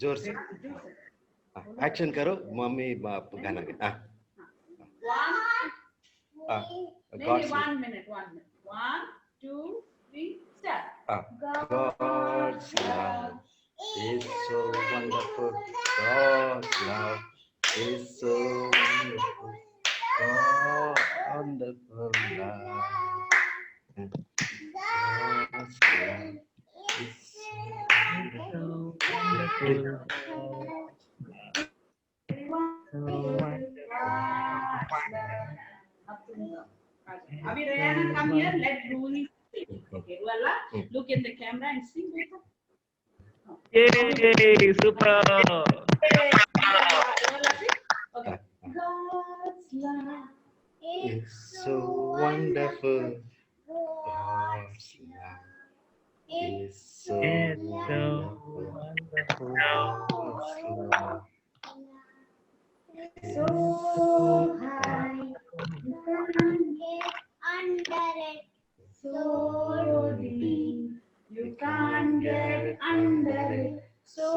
जोर से एक्शन करो मम्मी बाप गाना गा maybe 1 minute 1 2 3 start God's love is so wonderful. God's love is so wonderful. Wonderful love. God's love is so wonderful. Abhi Rayana, come here. Let Ruhi sing. Okay, Ruala, look in the camera and sing. Yay! Super! Okay. God's love It's so wonderful. God's love is so wonderful. God's love so high, you can't get under it. So deep, you can't get under it. So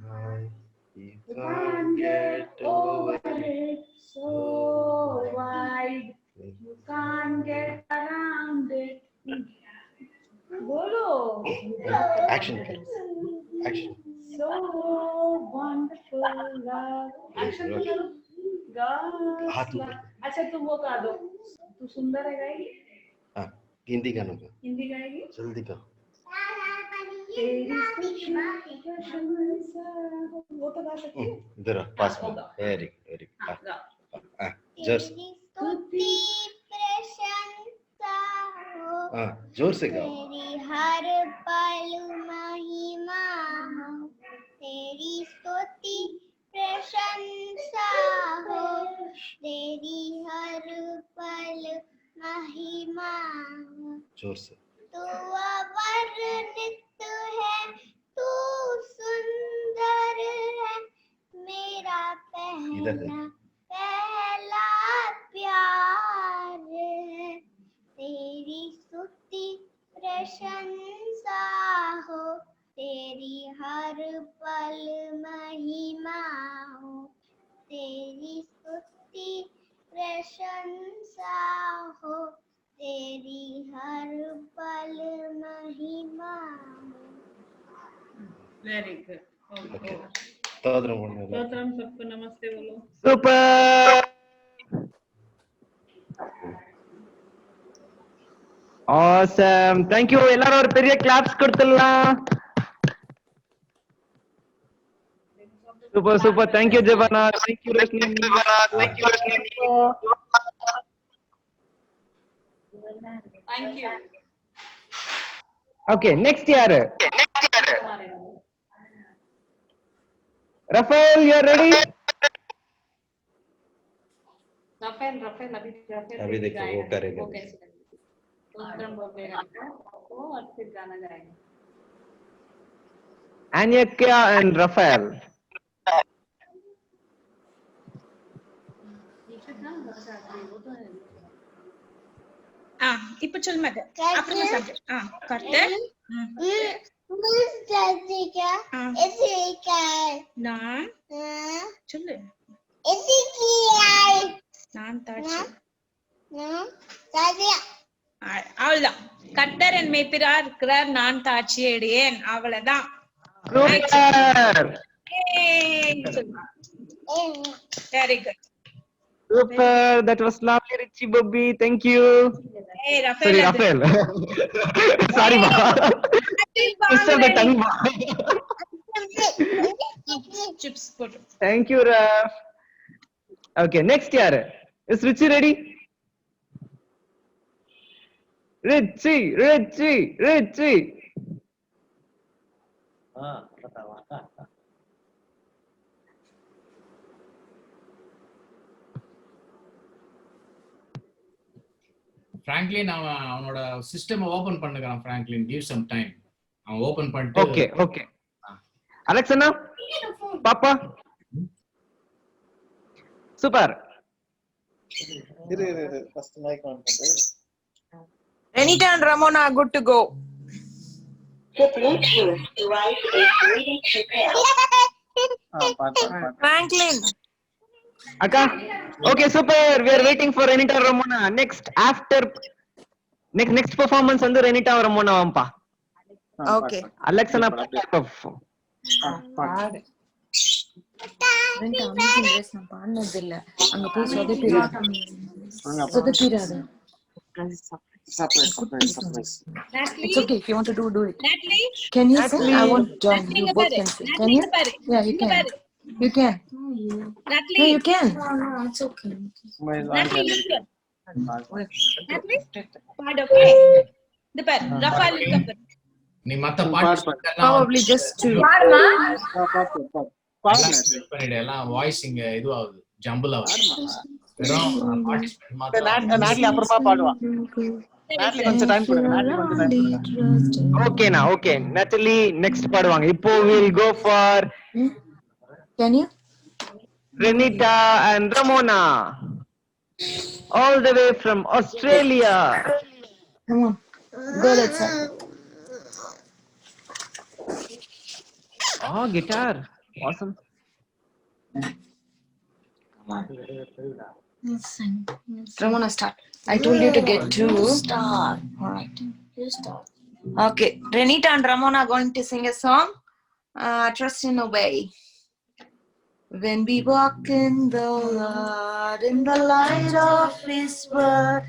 high, you can't get over it. So wide, you can't get around it. Bolo. Action. Action. So wonderful love. Action करो. हाथ ऊपर. अच्छा तुम वो गा दो. तू सुंदर है गाएगी? हाँ. हिंदी गाना गा. हिंदी गाएगी? जल्दी गा. वो तो गा सकती है. इधर पास में. Very very. हाँ. जोर से. हाँ. जोर से गाओ. तेरी हर पल महिमा हो, तेरी स्तुति प्रशंसा हो, तेरी हर पल महिमा हो. जोर से. तू अवर्णित है, तू सुंदर है, मेरा पहला प्यार है. तेरी स्तुति प्रशंसा हो, तेरी हर पल महिमा हो, तेरी स्तुति प्रशंसा हो, तेरी हर पल महिमा हो. Very good. Okay. तोत्रम बोलो. तोत्रम सबको नमस्ते बोलो. Super! Awesome! Thank you. எல்லாரும் ஒரு பெரிய claps கொடுத்துடலாம். Super, super. Thank you, Jevana. Thank you, Rashmi. Thank you, Rashmi. Thank you. Okay, next year. Rafael, you're ready? Rafael अभी देखो वो करेगा. तोत्रम बोलेगा वो और फिर गाना गाएगा. Anyakya and Rafael. இப்ப சொல்ல மாட்டேன். அப்புறமா சப்ஜெக்ட். கர்த்தர் நான் சொல்லு. நான் தாட்சி. அவ்வளவுதான். கர்த்தர் என் மேய்ப்பரா இருக்கிறார், நான் தாட்சி அடையேன். அவ்வளவுதான். Very good. Super, that was lovely, Richie Bobby. Thank you. Hey, Rafael. Sorry, Rafael. Sorry, ma. Twist of the tongue, ma. Chips photo. Thank you, Raf. Okay, next year. Is Richie ready? Richie. Franklin அவனோட system open பண்ணுகிறான். Franklin, give some time. அவன் open பண்ணிட்டு. Okay. Alex அண்ணா, பாப்பா. Super. இரு first mic on பண்றேன். Renita and Ramona are good to go. The Bluetooth device is ready to pair. Franklin. Akka. Okay, super. We are waiting for Renita Ramona. Next performance under Renita Ramona Vampa. Okay. Alexana perform. நான் பாடினது இல்ல அங்க போய் சொதப்பிடாது Natalie. It's okay if you want to do it. Natalie. Can you sing? I want to join. You both can sing. Can you? Yeah, you can. You can. Natalie. No, you can. No, it's okay. Natalie, listen. Natalie. Pad okay. The pad. Rafael Kapur. நீ மத்த பாட்டு Probably just two. பாடுமா? பண்ணிடு எல்லாம் voice இங்க இதுவாகுது jumble ஆகுது வெறும் participate மாத்திரம் நாட்லி அப்புறமா பாடுவா நாட்லி கொஞ்சம் டைம் கொடுங்க நாட்லி கொஞ்சம் டைம் கொடுங்க Okay na, okay. Natalie next பாடுவாங்க. இப்போ we'll go for Can you? Renita and Ramona. All the way from Australia. Come on. Go that side. Oh, guitar. Awesome. Ramona, start. I told you to get two. Start. All right. You start. Okay. Renita and Ramona are going to sing a song. Trust and Obey. When we walk in the Lord, in the light of His word,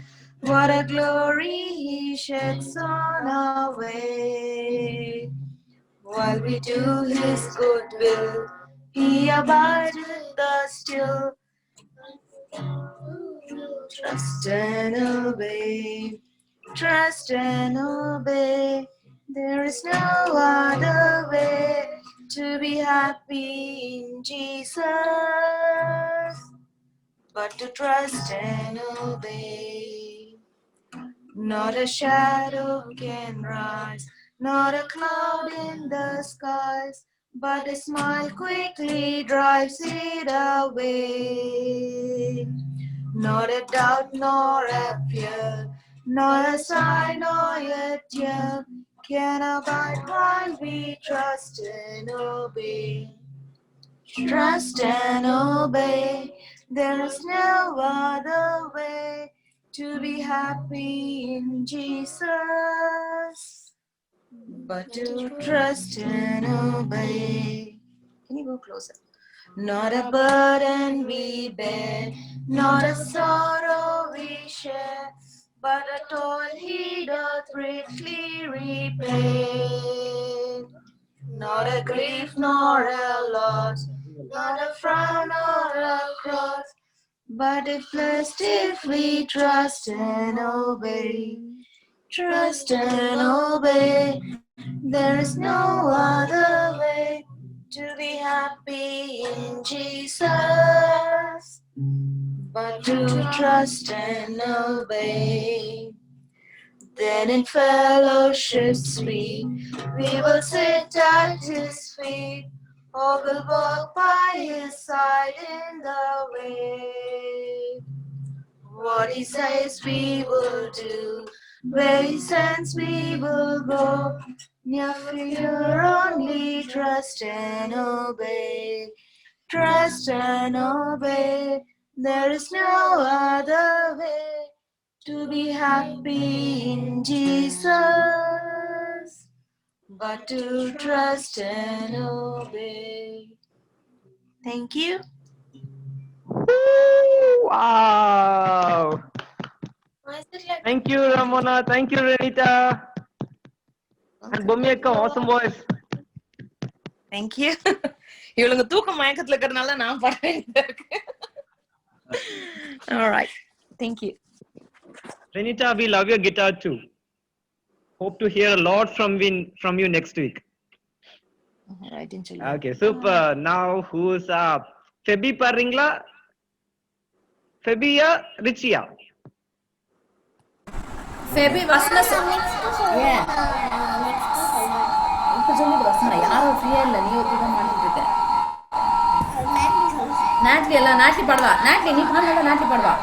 what a glory He sheds on our way. While we do His good will, He abideth us still. Trust and obey, trust and obey. There is no other way to be happy in Jesus, but to trust and obey. Not a shadow can rise, not a cloud in the skies, but a smile quickly drives it away. Not a doubt nor a fear, not a sign nor a tear can abide while we trust and obey. Trust and obey. There is no other way to be happy in Jesus, but to trust and obey. Can you go closer? Not a burden we bear, not a sorrow we share, but a toil He doth richly repay. Not a grief nor a loss, not a frown or a cross, but if blessed if we trust and obey. Trust and obey. There is no other way to be happy in Jesus, but to trust and obey. Then in fellowship sweet, we will sit at His feet, or will walk by His side in the way. What He says we will do, where He sends we will go. Near fear only trust and obey. Trust and obey. There is no other way to be happy in Jesus, but to trust and obey. Thank you. Wow. Thank you, Ramona. Thank you, Renita. And Bomiyakka, awesome voice. Thank you. இவளுங்க தூக்க மயக்கத்துல இருக்கறனால நான் பாட வேண்டியதா இருக்கு. All right. Thank you. Renita, we love your guitar too. Hope to hear a lot from you next week. Right, inshallah. Okay, super. Now who's up? Febi parringla? Febiya, Richiya? Febi Vasna. Yeah. இப்ப சொல்லுது வசனா யாரும் ஃப்ரீயா இல்ல நீ ஒருத்தர் மாட்டிட்டு இருக்க. நாட்லி எல்லாம் நாட்லி பாடுவா. நாட்லி நீ பாடுறத நாட்லி பாடுவா.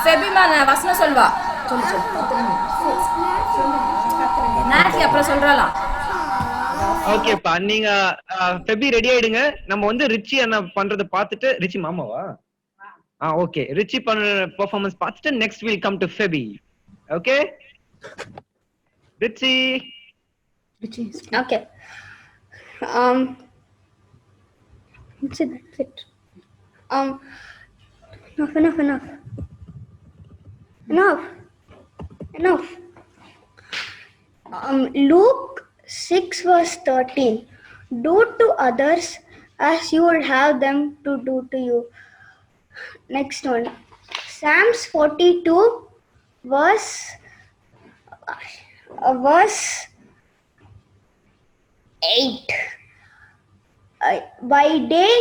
ஃபெபிமா வசனா சொல்வா. சொல்லு. நாட்லி அப்புறம் சொல்றாளாம். ஓகேப்பா நீங்க ஃபெபி ரெடி ஆயிடுங்க. நம்ம வந்து ரிச்சி அண்ணா பண்றத பார்த்துட்டு ரிச்சி மாமாவா? ஓகே. ரிச்சி பண்ண பெர்ஃபார்மன்ஸ் பார்த்துட்டு next we'll come to Febi. Okay? Richi. Okay. That's it. Enough. Luke 6 verse 13. Do to others as you would have them to do to you. Next one. Psalms 42 verse 8. By day,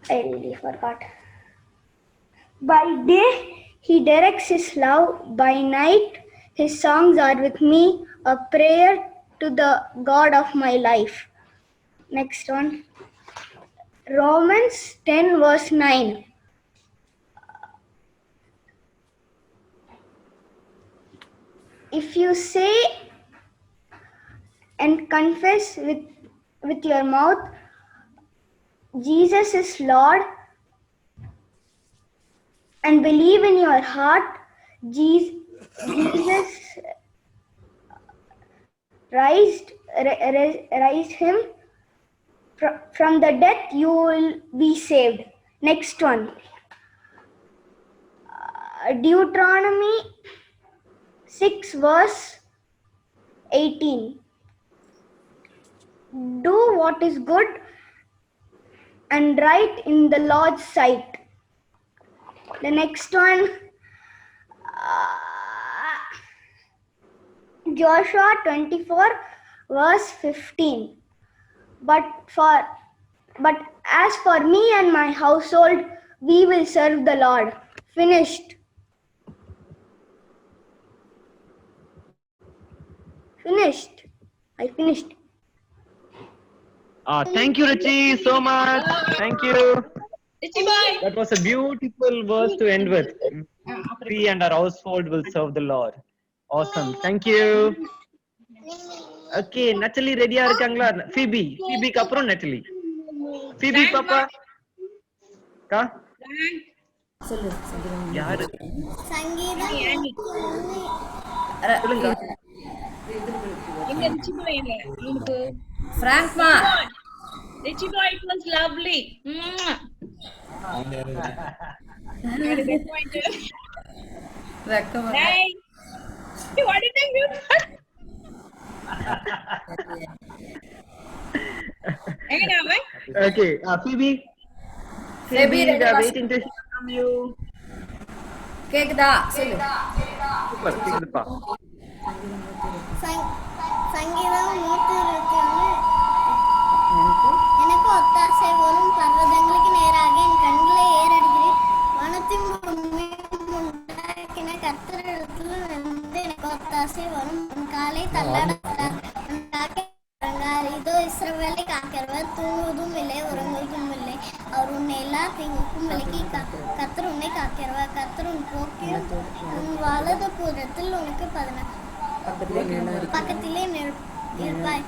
I really forgot. By day, he directs his love. By night, his songs are with me, a prayer to the God of my life. Next one. Romans 10 verse 9. If you say and confess with your mouth, Jesus is Lord, and believe in your heart, Jesus raised him from the death, you will be saved. Next one. Deuteronomy 6 verse 18. Do what is good and right in the Lord's sight. The next one, Joshua 24 verse 15. But as for me and my household, we will serve the Lord. Finished. I finished. Thank you, Richi, so much. Thank you. Richi boy. That was a beautiful verse to end with. We and our household will serve the Lord. Awesome. Thank you. Okay, Natalie ரெடியா இருக்காங்களா? Phoebe க்கு அப்புறம் Natalie. Phoebe பாப்பா. கா? சொல்லு. யாரு? சங்கீதம். சொல்லுங்க. எங்க ரிச்சி boy எங்க? உங்களுக்கு Frankமா. Richi boy, it was lovely. Hey, what did I do? Okay, Phoebe. Phoebe, we are waiting to hear from you. கேக்குதா? சொல்லு. Super, கேக்குதுப்பா. சங்கீதம் 121. எனக்கு ஒத்தாசை வரும் பர்வதங்களுக்கு நேராக என் கண்களை ஏறெடுக்கிறேன். வானத்தின் பூமியும் உண்டாக்கின கர்த்தரிடத்தில் இருந்து எனக்கு ஒத்தாசை வரும். உன் காலை தள்ளாடார். இதோ இஸ்ரவேலை காக்கிறவர் தூங்குவதும் இல்லை உறங்குவதும் இல்லை. அவர் உன்னை எல்லா தீங்குக்கும் விலக்கி கர்த்தர் உன்னை காக்கிறவர். கர்த்தர் உன் போக்கில் உன் வலது புறத்தில் உனக்கு பக்கத்திலே இருப்பாய்.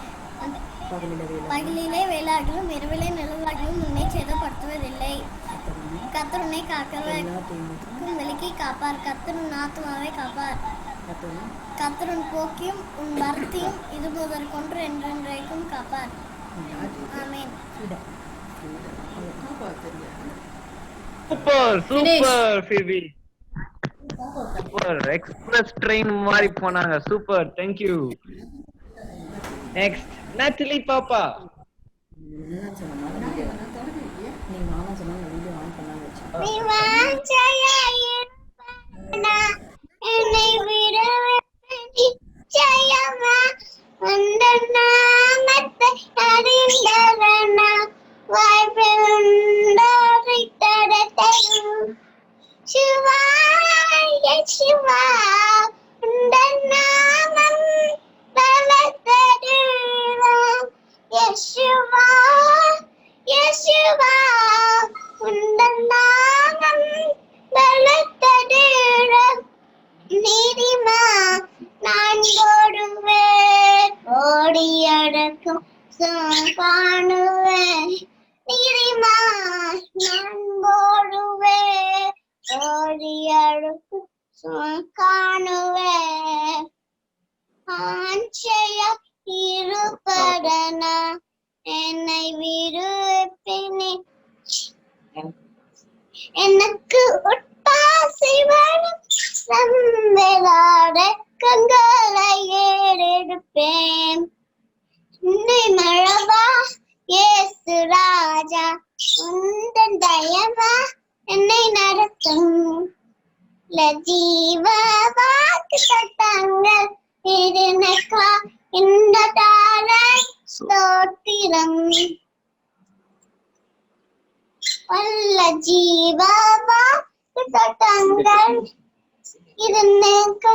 பகலிலே வேலாகிலும் இரவிலே நிலவாகிலும் உன்னை சேதப்படுத்துவதில்லை. கர்த்தர் உன்னை காக்கிறவருக்கும் விலக்கி காப்பார். கர்த்தர் உன் ஆத்துமாவை காப்பார். கர்த்தர் உன் போக்கியும் உன் வரத்தையும் இது முதற்கொன்று என்றென்றைக்கும் காப்பார். ஆமென். Super Phoebe. Super express train மாதிரி போனாங்க. Super, thank you. Next, Natalie பாப்பா. நீ வாஞ்சையா இருப்பனா என்னை விடவே நிச்சயமா உந்த நாமத்தை அறிந்தவனா வாய்ப்பில் உண்டாரித்தரத்தையும் சிவா யேசுவா உந்த நாமம் பலத்தருளாம் யேசுவா யேசுவா உந்த நாமம் பலத்தருளாம் நீதிமா எனக்கு ஒட்டாசை வரும் நம்பிராட கண்களை ஏறெடுப்பேன் உன்னை மழவா இயேசு ராஜா உந்தன் தயவா என்னை நடத்தும் ஜீவ வாக்கு சட்டங்கள் இருநக்கா இந்த தாரை ஸ்தோத்திரம் வல்ல ஜீவ வாக்கு சட்டங்கள் இருநக்கா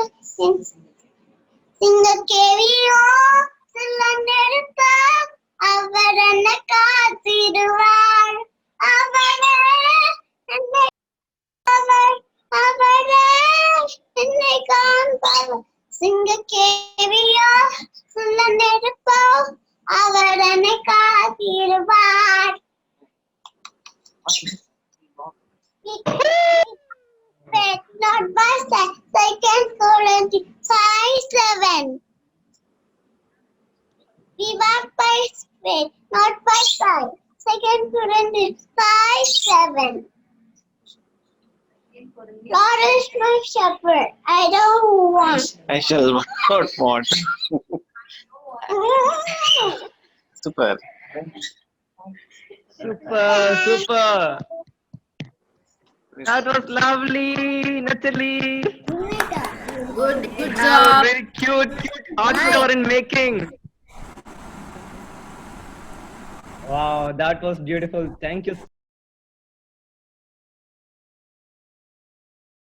சிங்க கேவியோ சில நெருப்ப அவர் என்ன காத்திடுவார் அவரே என்னை என்னை காண்பவர் சிங்க கேவியோ சொல்ல நெருப்போ அவர் என்னை காத்திடுவார் not by sight, 2 Corinthians 5:7. We walk by faith, not by sight. 2 Corinthians 5:7. God is my shepherd. I don't want. I shall not want. Super. Super. That was lovely, Natalie. Good Oh, job. very cute hearts you are in making. Wow, that was beautiful. Thank you